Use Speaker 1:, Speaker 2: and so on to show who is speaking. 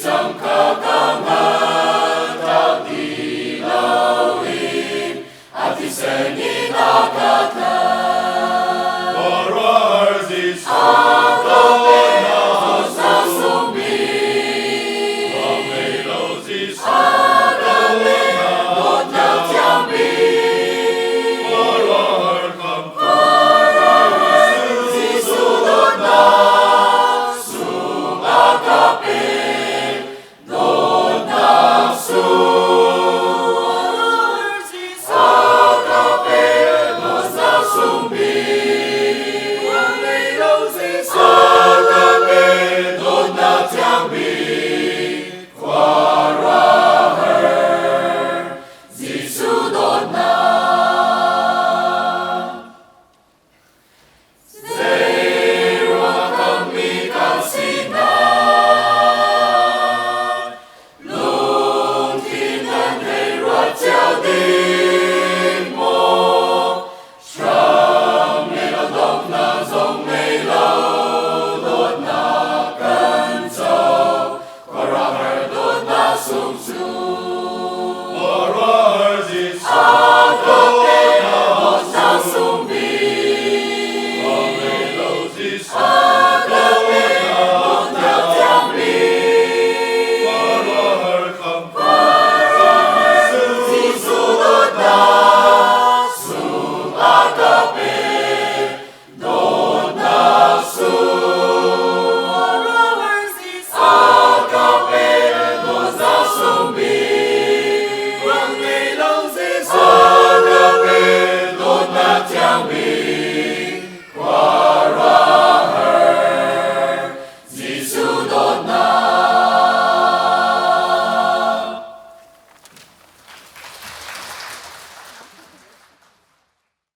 Speaker 1: isang kagangan at dilawin at isengin akatan.
Speaker 2: Forward is
Speaker 1: Agape na sumbi.
Speaker 2: Amelos is
Speaker 1: Agape not na tiambi.
Speaker 2: Forward come
Speaker 1: Sisunod na sumagape. Doon na agape not na sumbi. Agape not na tiambi. Kwaraher sisunod na. Zero kami kasina. Lungkin ang heirat jiao din mo. Siyang niladok na zong may laudot na kanso. Kwaraher dot na sumsu.